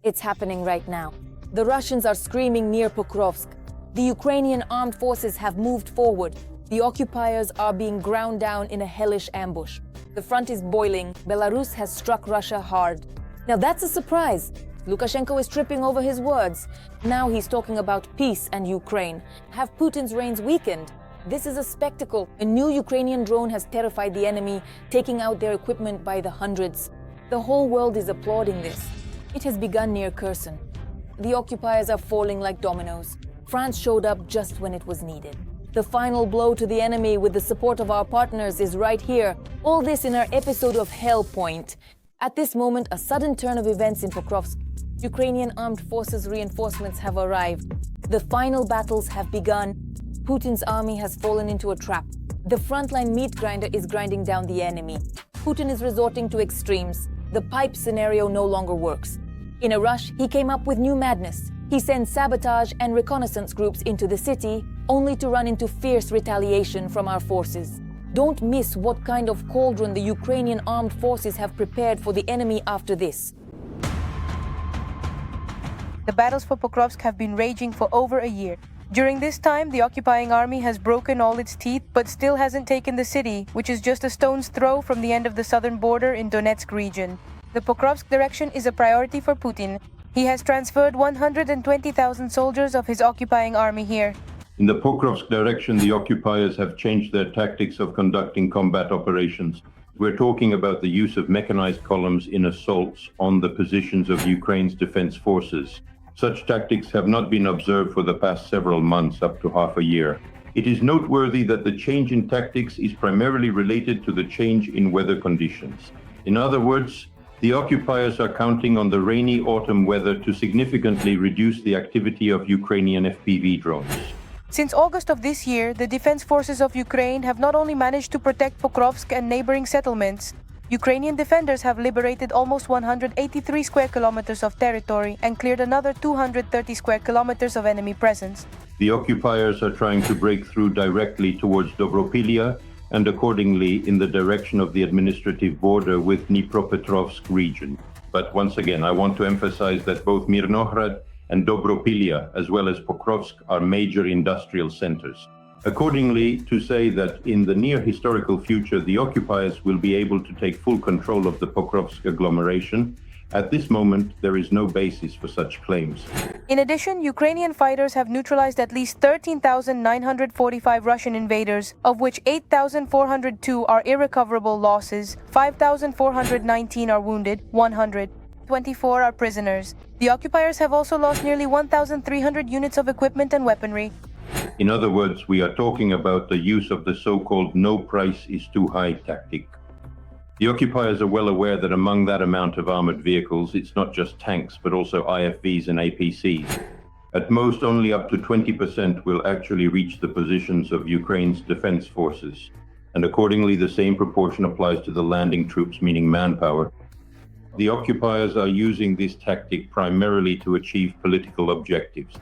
It's happening right now. The Russians are screaming near Pokrovsk. The Ukrainian armed forces have moved forward. The occupiers are being ground down in a hellish ambush. The front is boiling. Belarus has struck Russia hard. Now that's a surprise. Lukashenko is tripping over his words. Now he's talking about peace and Ukraine. Have Putin's reins weakened? This is a spectacle. A new Ukrainian drone has terrified the enemy, taking out their equipment by the hundreds. The whole world is applauding this. It has begun near Kherson. The occupiers are falling like dominoes. France showed up just when it was needed. The final blow to the enemy with the support of our partners is right here. All this in our episode of Hell Point. At this moment, a sudden turn of events in Pokrovsk. Ukrainian armed forces reinforcements have arrived. The final battles have begun. Putin's army has fallen into a trap. The frontline meat grinder is grinding down the enemy. Putin is resorting to extremes. The pipe scenario no longer works. In a rush, he came up with new madness. He sends sabotage and reconnaissance groups into the city, only to run into fierce retaliation from our forces. Don't miss what kind of cauldron the Ukrainian armed forces have prepared for the enemy after this. The battles for Pokrovsk have been raging for over a year. During this time, the occupying army has broken all its teeth, but still hasn't taken the city, which is just a stone's throw from the end of the southern border in Donetsk region. The Pokrovsk direction is a priority for Putin. He has transferred 120,000 soldiers of his occupying army here. In the Pokrovsk direction, the occupiers have changed their tactics of conducting combat operations. We're talking about the use of mechanized columns in assaults on the positions of Ukraine's defense forces. Such tactics have not been observed for the past several months, up to half a year. It is noteworthy that the change in tactics is primarily related to the change in weather conditions. In other words, the occupiers are counting on the rainy autumn weather to significantly reduce the activity of Ukrainian FPV drones. Since August of this year, the defense forces of Ukraine have not only managed to protect Pokrovsk and neighboring settlements, Ukrainian defenders have liberated almost 183 square kilometers of territory and cleared another 230 square kilometers of enemy presence. The occupiers are trying to break through directly towards Dobropilya and accordingly in the direction of the administrative border with Dnipropetrovsk region. But once again, I want to emphasize that both Mirnohrad and Dobropilya, as well as Pokrovsk, are major industrial centers. Accordingly, to say that in the near historical future, the occupiers will be able to take full control of the Pokrovsk agglomeration, at this moment, there is no basis for such claims. In addition, Ukrainian fighters have neutralized at least 13,945 Russian invaders, of which 8,402 are irrecoverable losses, 5,419 are wounded, 124 are prisoners. The occupiers have also lost nearly 1,300 units of equipment and weaponry. In other words, we are talking about the use of the so-called no price is too high tactic. The occupiers are well aware that among that amount of armored vehicles, it's not just tanks, but also IFVs and APCs. At most, only up to 20% will actually reach the positions of Ukraine's defense forces. And accordingly, the same proportion applies to the landing troops, meaning manpower. The occupiers are using this tactic primarily to achieve political objectives.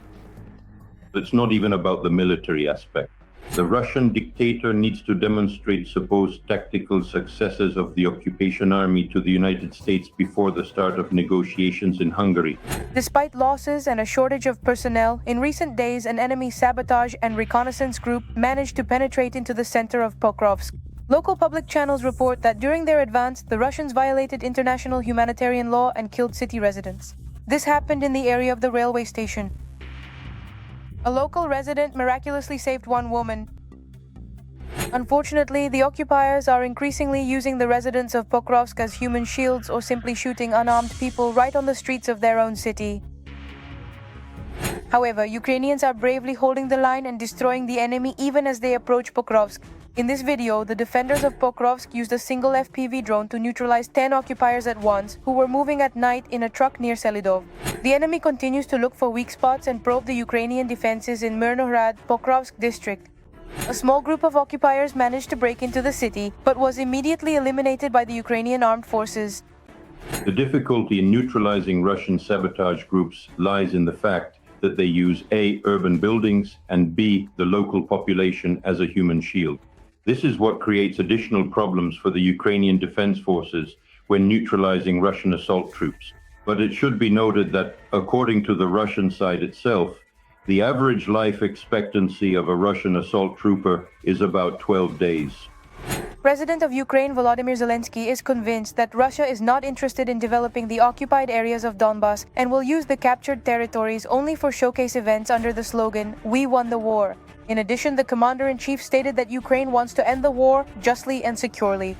It's not even about the military aspect. The Russian dictator needs to demonstrate supposed tactical successes of the occupation army to the United States before the start of negotiations in Hungary. Despite losses and a shortage of personnel, in recent days an enemy sabotage and reconnaissance group managed to penetrate into the center of Pokrovsk. Local public channels report that during their advance, the Russians violated international humanitarian law and killed city residents. This happened in the area of the railway station. A local resident miraculously saved one woman. Unfortunately, the occupiers are increasingly using the residents of Pokrovsk as human shields or simply shooting unarmed people right on the streets of their own city. However, Ukrainians are bravely holding the line and destroying the enemy even as they approach Pokrovsk. In this video, the defenders of Pokrovsk used a single FPV drone to neutralize 10 occupiers at once who were moving at night in a truck near Selidov. The enemy continues to look for weak spots and probe the Ukrainian defenses in Mirnohrad, Pokrovsk district. A small group of occupiers managed to break into the city, but was immediately eliminated by the Ukrainian armed forces. The difficulty in neutralizing Russian sabotage groups lies in the fact that they use A, urban buildings, and B, the local population as a human shield. This is what creates additional problems for the Ukrainian defense forces when neutralizing Russian assault troops. But it should be noted that, according to the Russian side itself, the average life expectancy of a Russian assault trooper is about 12 days. President of Ukraine Volodymyr Zelensky is convinced that Russia is not interested in developing the occupied areas of Donbas and will use the captured territories only for showcase events under the slogan, "We won the war." In addition, the commander-in-chief stated that Ukraine wants to end the war justly and securely.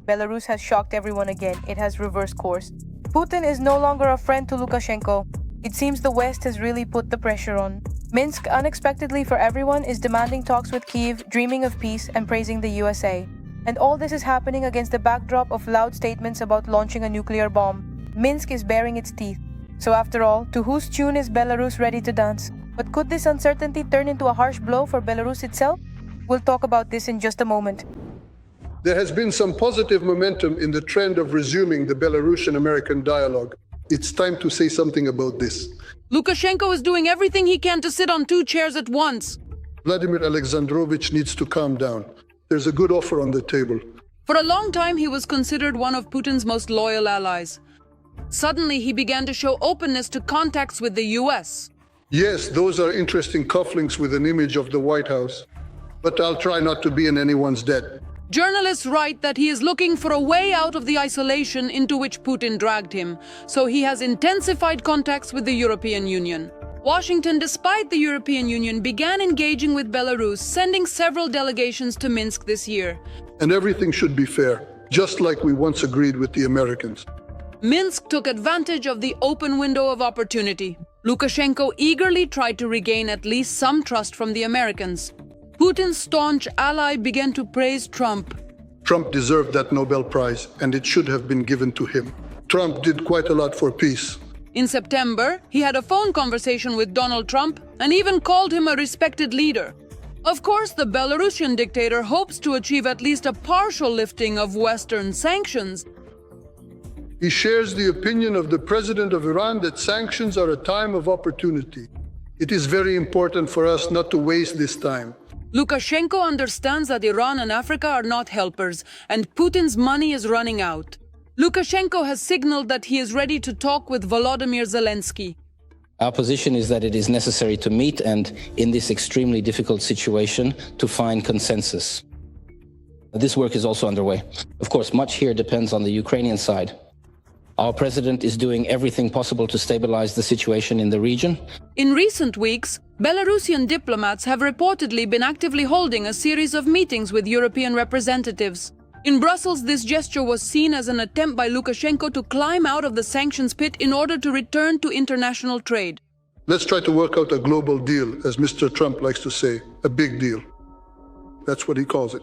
Belarus has shocked everyone again. It has reversed course. Putin is no longer a friend to Lukashenko. It seems the West has really put the pressure on. Minsk, unexpectedly for everyone, is demanding talks with Kyiv, dreaming of peace and praising the USA. And all this is happening against the backdrop of loud statements about launching a nuclear bomb. Minsk is baring its teeth. So after all, to whose tune is Belarus ready to dance? But could this uncertainty turn into a harsh blow for Belarus itself? We'll talk about this in just a moment. There has been some positive momentum in the trend of resuming the Belarusian-American dialogue. It's time to say something about this. Lukashenko is doing everything he can to sit on two chairs at once. Vladimir Alexandrovich needs to calm down. There's a good offer on the table. For a long time, he was considered one of Putin's most loyal allies. Suddenly, he began to show openness to contacts with the US. Yes, those are interesting cufflinks with an image of the White House. But I'll try not to be in anyone's debt. Journalists write that he is looking for a way out of the isolation into which Putin dragged him, so he has intensified contacts with the European Union. Washington, despite the European Union, began engaging with Belarus, sending several delegations to Minsk this year. And everything should be fair, just like we once agreed with the Americans. Minsk took advantage of the open window of opportunity. Lukashenko eagerly tried to regain at least some trust from the Americans. Putin's staunch ally began to praise Trump. Trump deserved that Nobel Prize, and it should have been given to him. Trump did quite a lot for peace. In September, he had a phone conversation with Donald Trump and even called him a respected leader. Of course, the Belarusian dictator hopes to achieve at least a partial lifting of Western sanctions. He shares the opinion of the president of Iran that sanctions are a time of opportunity. It is very important for us not to waste this time. Lukashenko understands that Iran and Africa are not helpers, and Putin's money is running out. Lukashenko has signaled that he is ready to talk with Volodymyr Zelensky. Our position is that it is necessary to meet and, in this extremely difficult situation, to find consensus. This work is also underway. Of course, much here depends on the Ukrainian side. Our president is doing everything possible to stabilize the situation in the region. In recent weeks, Belarusian diplomats have reportedly been actively holding a series of meetings with European representatives. In Brussels, this gesture was seen as an attempt by Lukashenko to climb out of the sanctions pit in order to return to international trade. Let's try to work out a global deal, as Mr. Trump likes to say, a big deal. That's what he calls it.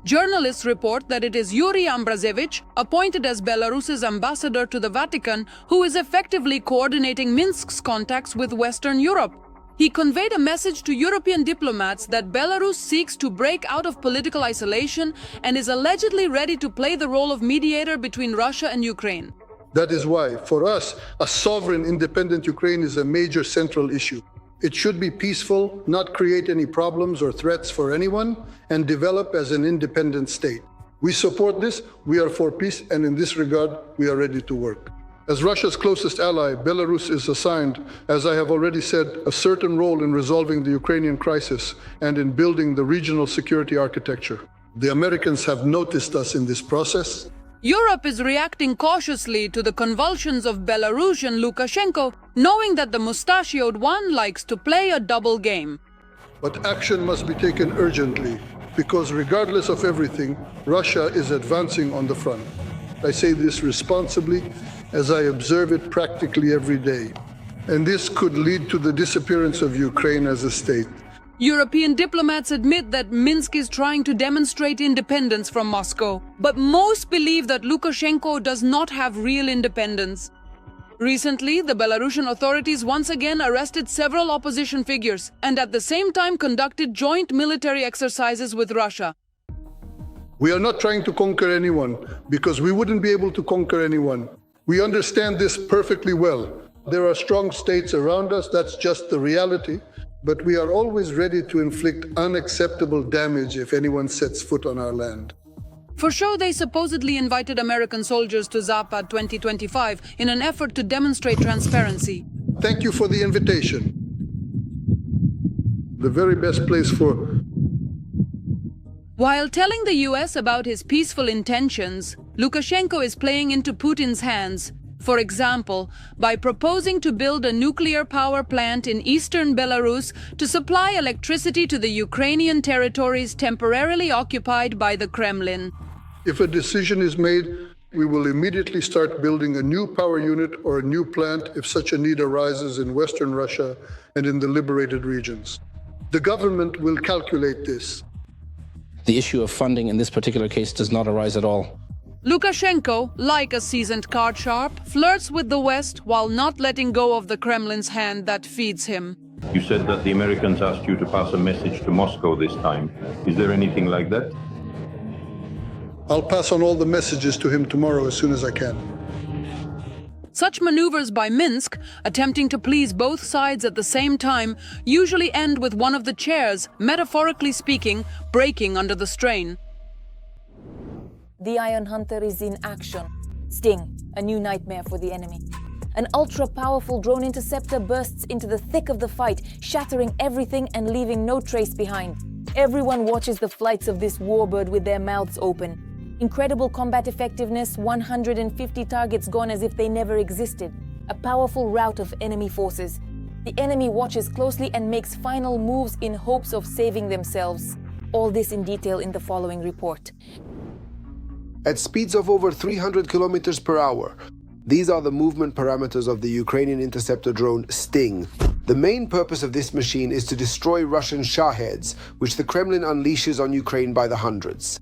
Journalists report that it is Yuri Ambrazevich, appointed as Belarus's ambassador to the Vatican, who is effectively coordinating Minsk's contacts with Western Europe. He conveyed a message to European diplomats that Belarus seeks to break out of political isolation and is allegedly ready to play the role of mediator between Russia and Ukraine. That is why, for us, a sovereign, independent Ukraine is a major central issue. It should be peaceful, not create any problems or threats for anyone, and develop as an independent state. We support this, we are for peace, and in this regard, we are ready to work. As Russia's closest ally, Belarus is assigned, as I have already said, a certain role in resolving the Ukrainian crisis and in building the regional security architecture. The Americans have noticed us in this process. Europe is reacting cautiously to the convulsions of Belarusian Lukashenko, knowing that the mustachioed one likes to play a double game. But action must be taken urgently, because regardless of everything, Russia is advancing on the front. I say this responsibly, as I observe it practically every day. And this could lead to the disappearance of Ukraine as a state. European diplomats admit that Minsk is trying to demonstrate independence from Moscow, but most believe that Lukashenko does not have real independence. Recently, the Belarusian authorities once again arrested several opposition figures and at the same time conducted joint military exercises with Russia. We are not trying to conquer anyone, because we wouldn't be able to conquer anyone. We understand this perfectly well. There are strong states around us, that's just the reality. But we are always ready to inflict unacceptable damage if anyone sets foot on our land. For show, they supposedly invited American soldiers to Zapad 2025 in an effort to demonstrate transparency. Thank you for the invitation. The very best place for... While telling the US about his peaceful intentions, Lukashenko is playing into Putin's hands. For example, by proposing to build a nuclear power plant in eastern Belarus to supply electricity to the Ukrainian territories temporarily occupied by the Kremlin. If a decision is made, we will immediately start building a new power unit or a new plant if such a need arises in Western Russia and in the liberated regions. The government will calculate this. The issue of funding in this particular case does not arise at all. Lukashenko, like a seasoned card sharp, flirts with the West while not letting go of the Kremlin's hand that feeds him. You said that the Americans asked you to pass a message to Moscow this time. Is there anything like that? I'll pass on all the messages to him tomorrow as soon as I can. Such maneuvers by Minsk, attempting to please both sides at the same time, usually end with one of the chairs, metaphorically speaking, breaking under the strain. The Iron Hunter is in action. Sting, a new nightmare for the enemy. An ultra-powerful drone interceptor bursts into the thick of the fight, shattering everything and leaving no trace behind. Everyone watches the flights of this warbird with their mouths open. Incredible combat effectiveness, 150 targets gone as if they never existed. A powerful rout of enemy forces. The enemy watches closely and makes final moves in hopes of saving themselves. All this in detail in the following report. At speeds of over 300 kilometers per hour, these are the movement parameters of the Ukrainian interceptor drone Sting. The main purpose of this machine is to destroy Russian Shaheds, which the Kremlin unleashes on Ukraine by the hundreds.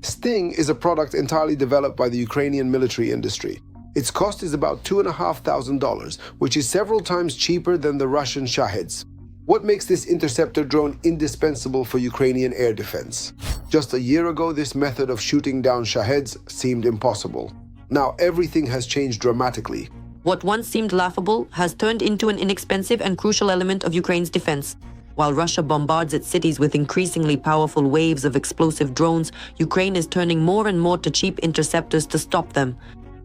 Sting is a product entirely developed by the Ukrainian military industry. Its cost is about $2,500, which is several times cheaper than the Russian Shaheds. What makes this interceptor drone indispensable for Ukrainian air defense? Just a year ago, this method of shooting down Shaheds seemed impossible. Now everything has changed dramatically. What once seemed laughable has turned into an inexpensive and crucial element of Ukraine's defense. While Russia bombards its cities with increasingly powerful waves of explosive drones, Ukraine is turning more and more to cheap interceptors to stop them.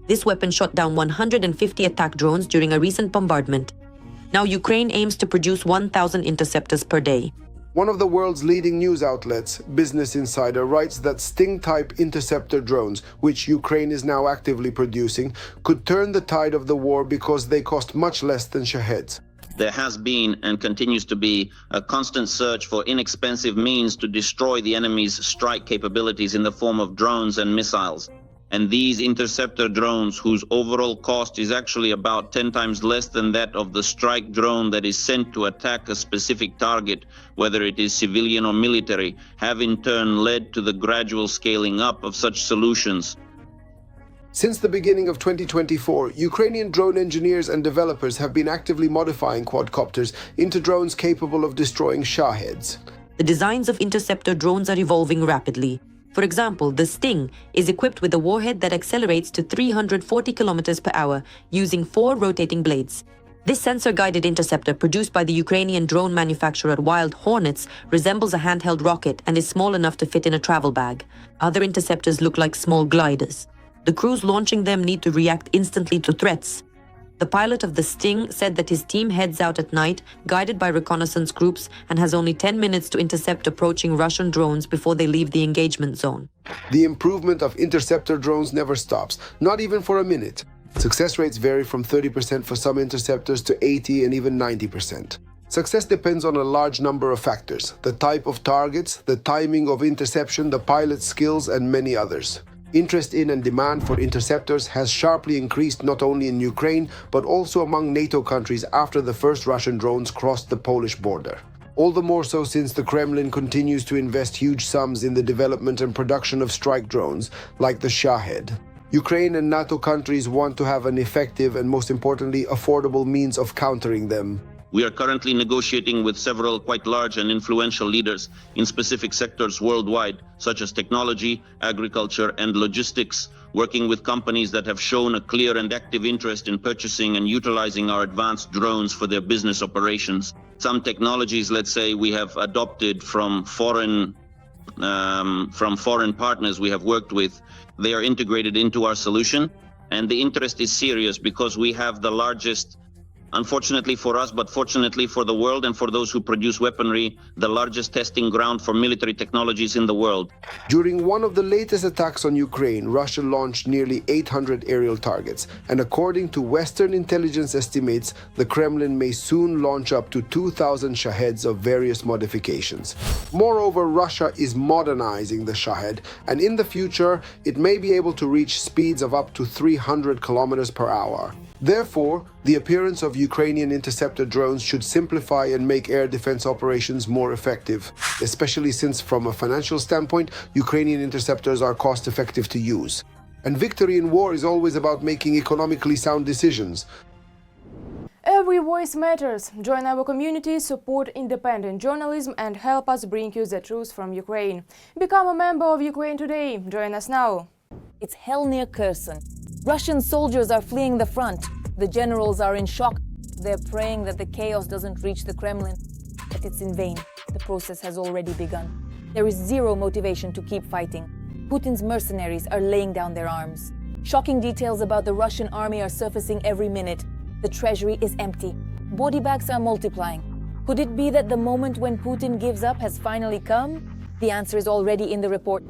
This weapon shot down 150 attack drones during a recent bombardment. Now Ukraine aims to produce 1,000 interceptors per day. One of the world's leading news outlets, Business Insider, writes that Sting-type interceptor drones, which Ukraine is now actively producing, could turn the tide of the war because they cost much less than Shaheds. There has been and continues to be a constant search for inexpensive means to destroy the enemy's strike capabilities in the form of drones and missiles. And these interceptor drones, whose overall cost is actually about 10 times less than that of the strike drone that is sent to attack a specific target, whether it is civilian or military, have in turn led to the gradual scaling up of such solutions. Since the beginning of 2024, Ukrainian drone engineers and developers have been actively modifying quadcopters into drones capable of destroying Shaheds. The designs of interceptor drones are evolving rapidly. For example, the Sting is equipped with a warhead that accelerates to 340 kilometers per hour using 4 rotating blades. This sensor-guided interceptor, produced by the Ukrainian drone manufacturer Wild Hornets, resembles a handheld rocket and is small enough to fit in a travel bag. Other interceptors look like small gliders. The crews launching them need to react instantly to threats. The pilot of the Sting said that his team heads out at night, guided by reconnaissance groups, and has only 10 minutes to intercept approaching Russian drones before they leave the engagement zone. The improvement of interceptor drones never stops, not even for a minute. Success rates vary from 30% for some interceptors to 80% and even 90%. Success depends on a large number of factors: the type of targets, the timing of interception, the pilot's skills, and many others. Interest in and demand for interceptors has sharply increased not only in Ukraine, but also among NATO countries after the first Russian drones crossed the Polish border. All the more so since the Kremlin continues to invest huge sums in the development and production of strike drones, like the Shahed. Ukraine and NATO countries want to have an effective and, most importantly, affordable means of countering them. We are currently negotiating with several quite large and influential leaders in specific sectors worldwide, such as technology, agriculture, and logistics, working with companies that have shown a clear and active interest in purchasing and utilizing our advanced drones for their business operations. Some technologies, let's say, we have adopted from foreign partners we have worked with. They are integrated into our solution, and the interest is serious because we have the largest, unfortunately for us, but fortunately for the world and for those who produce weaponry, the largest testing ground for military technologies in the world. During one of the latest attacks on Ukraine, Russia launched nearly 800 aerial targets, and according to Western intelligence estimates, the Kremlin may soon launch up to 2,000 Shaheds of various modifications. Moreover, Russia is modernizing the Shahed, and in the future, it may be able to reach speeds of up to 300 kilometers per hour. Therefore, the appearance of Ukrainian interceptor drones should simplify and make air defense operations more effective, especially since, from a financial standpoint, Ukrainian interceptors are cost-effective to use. And victory in war is always about making economically sound decisions. Every voice matters. Join our community, support independent journalism, and help us bring you the truth from Ukraine. Become a member of Ukraine today. Join us now. It's hell near Kherson. Russian soldiers are fleeing the front. The generals are in shock. They're praying that the chaos doesn't reach the Kremlin. But it's in vain. The process has already begun. There is zero motivation to keep fighting. Putin's mercenaries are laying down their arms. Shocking details about the Russian army are surfacing every minute. The treasury is empty. Body bags are multiplying. Could it be that the moment when Putin gives up has finally come? The answer is already in the report.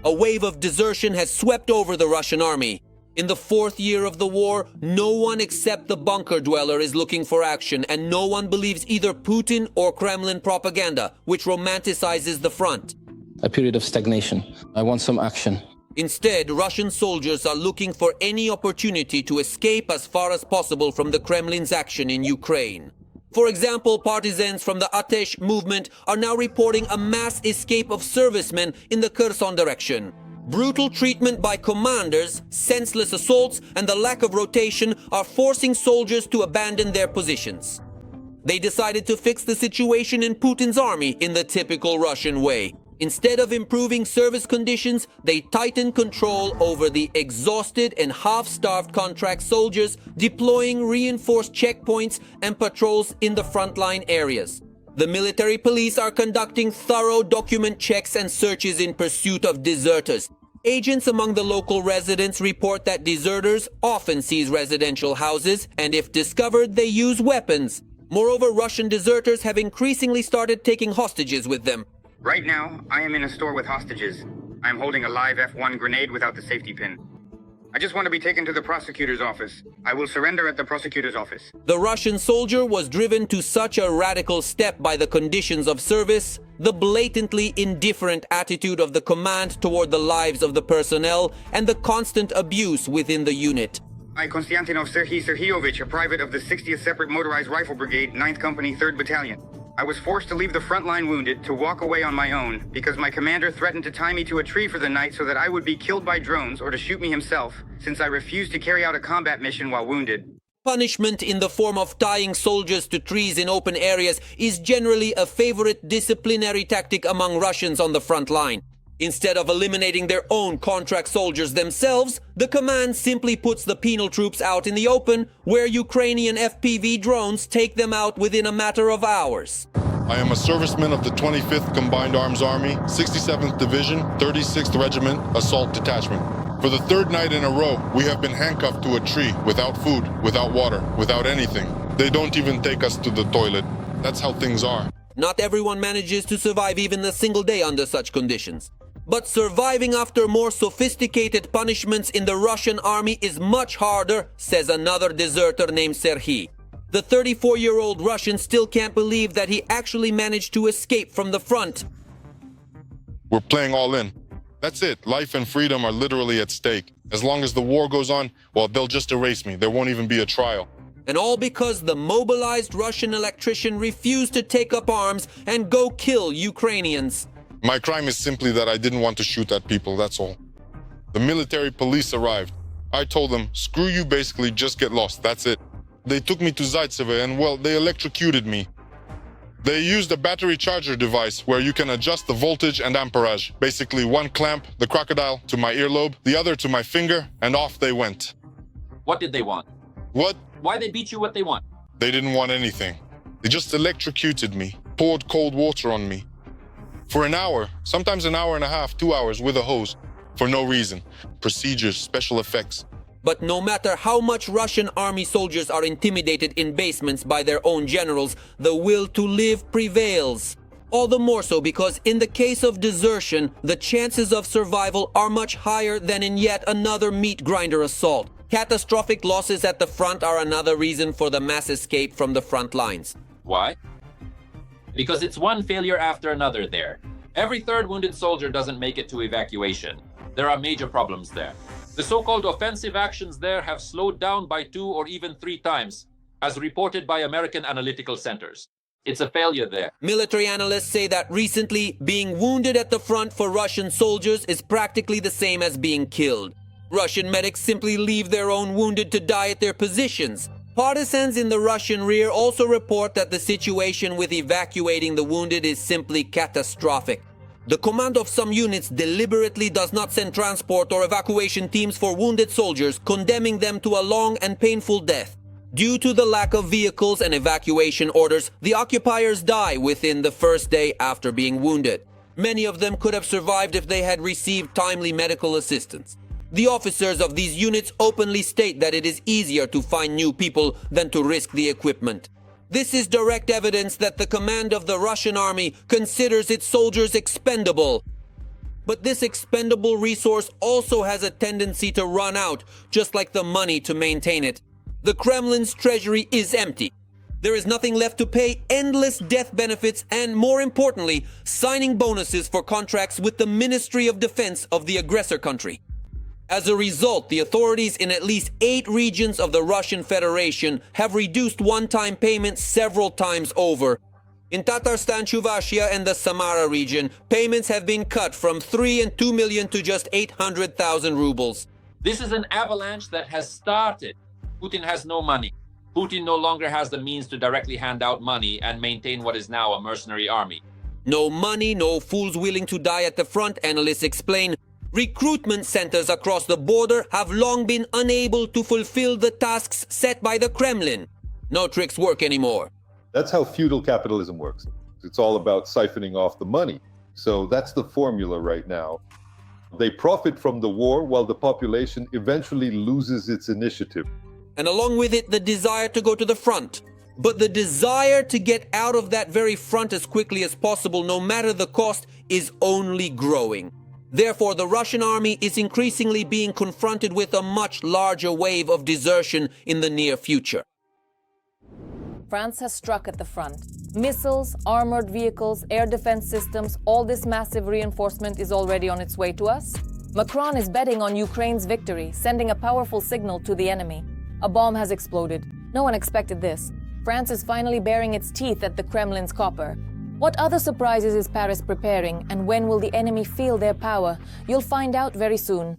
A wave of desertion has swept over the Russian army. In the fourth year of the war, no one except the bunker dweller is looking for action, and no one believes either Putin or Kremlin propaganda, which romanticizes the front. A period of stagnation. I want some action. Instead, Russian soldiers are looking for any opportunity to escape as far as possible from the Kremlin's action in Ukraine. For example, partisans from the Atesh movement are now reporting a mass escape of servicemen in the Kherson direction. Brutal treatment by commanders, senseless assaults, and the lack of rotation are forcing soldiers to abandon their positions. They decided to fix the situation in Putin's army in the typical Russian way. Instead of improving service conditions, they tightened control over the exhausted and half-starved contract soldiers, deploying reinforced checkpoints and patrols in the frontline areas. The military police are conducting thorough document checks and searches in pursuit of deserters. Agents among the local residents report that deserters often seize residential houses, and if discovered, they use weapons. Moreover, Russian deserters have increasingly started taking hostages with them. Right now, I am in a store with hostages. I am holding a live F1 grenade without the safety pin. I just want to be taken to the prosecutor's office. I will surrender at the prosecutor's office. The Russian soldier was driven to such a radical step by the conditions of service, the blatantly indifferent attitude of the command toward the lives of the personnel, and the constant abuse within the unit. I, Konstantinov Serhiy Serhiyovich, a private of the 60th Separate Motorized Rifle Brigade, 9th Company, 3rd Battalion. I was forced to leave the front line wounded to walk away on my own because my commander threatened to tie me to a tree for the night so that I would be killed by drones or to shoot me himself, since I refused to carry out a combat mission while wounded. Punishment in the form of tying soldiers to trees in open areas is generally a favorite disciplinary tactic among Russians on the front line. Instead of eliminating their own contract soldiers themselves, the command simply puts the penal troops out in the open, where Ukrainian FPV drones take them out within a matter of hours. I am a serviceman of the 25th Combined Arms Army, 67th Division, 36th Regiment, Assault Detachment. For the third night in a row, we have been handcuffed to a tree, without food, without water, without anything. They don't even take us to the toilet. That's how things are. Not everyone manages to survive even a single day under such conditions. But surviving after more sophisticated punishments in the Russian army is much harder, says another deserter named Serhiy. The 34-year-old Russian still can't believe that he actually managed to escape from the front. We're playing all in. That's it. Life and freedom are literally at stake. As long as the war goes on, well, they'll just erase me. There won't even be a trial. And all because the mobilized Russian electrician refused to take up arms and go kill Ukrainians. My crime is simply that I didn't want to shoot at people, that's all. The military police arrived. I told them, screw you, basically, just get lost, that's it. They took me to Zaitsevo and, well, they electrocuted me. They used a battery charger device where you can adjust the voltage and amperage. Basically one clamp, the crocodile, to my earlobe, the other to my finger, and off they went. What did they want? What? Why they beat you what they want? They didn't want anything. They just electrocuted me, poured cold water on me. For an hour, sometimes an hour and a half, 2 hours with a hose, for no reason. Procedures, special effects. But no matter how much Russian army soldiers are intimidated in basements by their own generals, the will to live prevails. All the more so because in the case of desertion, the chances of survival are much higher than in yet another meat grinder assault. Catastrophic losses at the front are another reason for the mass escape from the front lines. Why? Because it's one failure after another there. Every third wounded soldier doesn't make it to evacuation. There are major problems there. The so-called offensive actions there have slowed down by 2 or even 3 times, as reported by American analytical centers. It's a failure there. Military analysts say that recently, being wounded at the front for Russian soldiers is practically the same as being killed. Russian medics simply leave their own wounded to die at their positions. Partisans in the Russian rear also report that the situation with evacuating the wounded is simply catastrophic. The command of some units deliberately does not send transport or evacuation teams for wounded soldiers, condemning them to a long and painful death. Due to the lack of vehicles and evacuation orders, the occupiers die within the first day after being wounded. Many of them could have survived if they had received timely medical assistance. The officers of these units openly state that it is easier to find new people than to risk the equipment. This is direct evidence that the command of the Russian army considers its soldiers expendable. But this expendable resource also has a tendency to run out, just like the money to maintain it. The Kremlin's treasury is empty. There is nothing left to pay endless death benefits and, more importantly, signing bonuses for contracts with the Ministry of Defense of the aggressor country. As a result, the authorities in at least 8 regions of the Russian Federation have reduced one-time payments several times over. In Tatarstan, Chuvashia, and the Samara region, payments have been cut from 3 and 2 million to just 800,000 rubles. This is an avalanche that has started. Putin has no money. Putin no longer has the means to directly hand out money and maintain what is now a mercenary army. No money, no fools willing to die at the front, analysts explain. Recruitment centers across the border have long been unable to fulfill the tasks set by the Kremlin. No tricks work anymore. That's how feudal capitalism works. It's all about siphoning off the money. So that's the formula right now. They profit from the war while the population eventually loses its initiative. And along with it, the desire to go to the front. But the desire to get out of that very front as quickly as possible, no matter the cost, is only growing. Therefore, the Russian army is increasingly being confronted with a much larger wave of desertion in the near future. France has struck at the front. Missiles, armored vehicles, air defense systems, all this massive reinforcement is already on its way to us. Macron is betting on Ukraine's victory, sending a powerful signal to the enemy. A bomb has exploded. No one expected this. France is finally baring its teeth at the Kremlin's copper. What other surprises is Paris preparing, and when will the enemy feel their power? You'll find out very soon.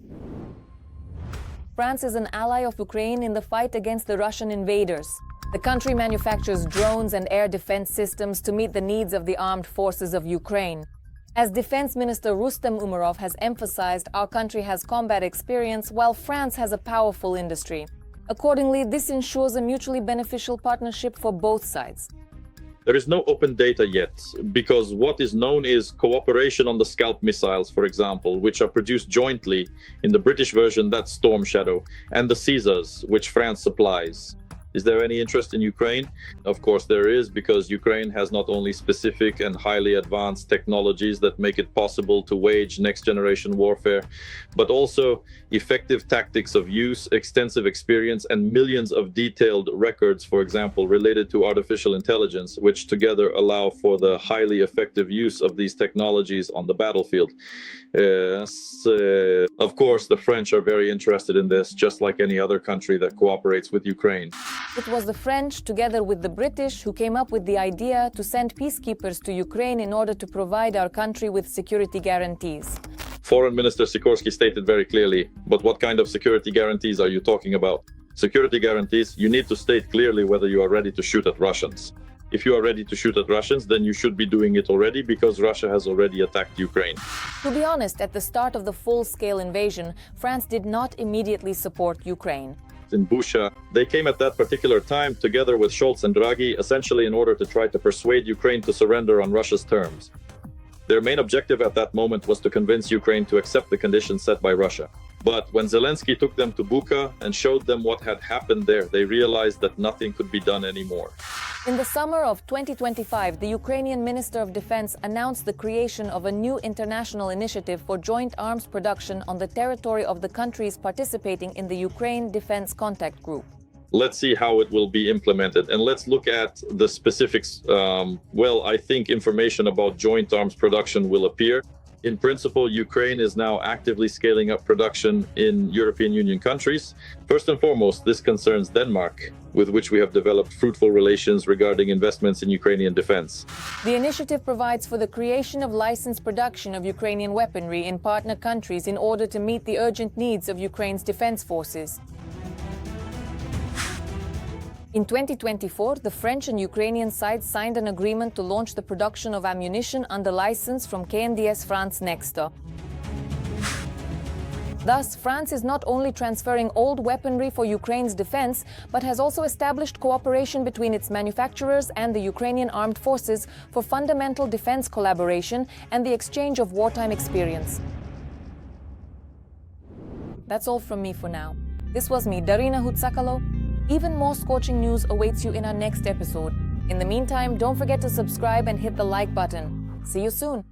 France is an ally of Ukraine in the fight against the Russian invaders. The country manufactures drones and air defense systems to meet the needs of the armed forces of Ukraine. As Defense Minister Rustem Umerov has emphasized, our country has combat experience while France has a powerful industry. Accordingly, this ensures a mutually beneficial partnership for both sides. There is no open data yet, because what is known is cooperation on the Scalp missiles, for example, which are produced jointly. In the British version, that's Storm Shadow, and the Caesars, which France supplies. Is there any interest in Ukraine? Of course there is, because Ukraine has not only specific and highly advanced technologies that make it possible to wage next-generation warfare, but also effective tactics of use, extensive experience, and millions of detailed records, for example, related to artificial intelligence, which together allow for the highly effective use of these technologies on the battlefield. Of course, the French are very interested in this, just like any other country that cooperates with Ukraine. It was the French, together with the British, who came up with the idea to send peacekeepers to Ukraine in order to provide our country with security guarantees. Foreign Minister Sikorsky stated very clearly, but what kind of security guarantees are you talking about? Security guarantees, you need to state clearly whether you are ready to shoot at Russians. If you are ready to shoot at Russians, then you should be doing it already because Russia has already attacked Ukraine. To be honest, at the start of the full-scale invasion, France did not immediately support Ukraine. In Bucha, they came at that particular time together with Scholz and Draghi, essentially in order to try to persuade Ukraine to surrender on Russia's terms. Their main objective at that moment was to convince Ukraine to accept the conditions set by Russia. But when Zelensky took them to Bucha and showed them what had happened there, they realized that nothing could be done anymore. In the summer of 2025, the Ukrainian Minister of Defense announced the creation of a new international initiative for joint arms production on the territory of the countries participating in the Ukraine Defense Contact Group. Let's see how it will be implemented. And let's look at the specifics. I think information about joint arms production will appear. In principle, Ukraine is now actively scaling up production in European Union countries. First and foremost, this concerns Denmark, with which we have developed fruitful relations regarding investments in Ukrainian defense. The initiative provides for the creation of licensed production of Ukrainian weaponry in partner countries in order to meet the urgent needs of Ukraine's defense forces. In 2024, the French and Ukrainian sides signed an agreement to launch the production of ammunition under license from KNDS France Nexta. Thus, France is not only transferring old weaponry for Ukraine's defense, but has also established cooperation between its manufacturers and the Ukrainian armed forces for fundamental defense collaboration and the exchange of wartime experience. That's all from me for now. This was me, Darina Hutsakalo. Even more scorching news awaits you in our next episode. In the meantime, don't forget to subscribe and hit the like button. See you soon.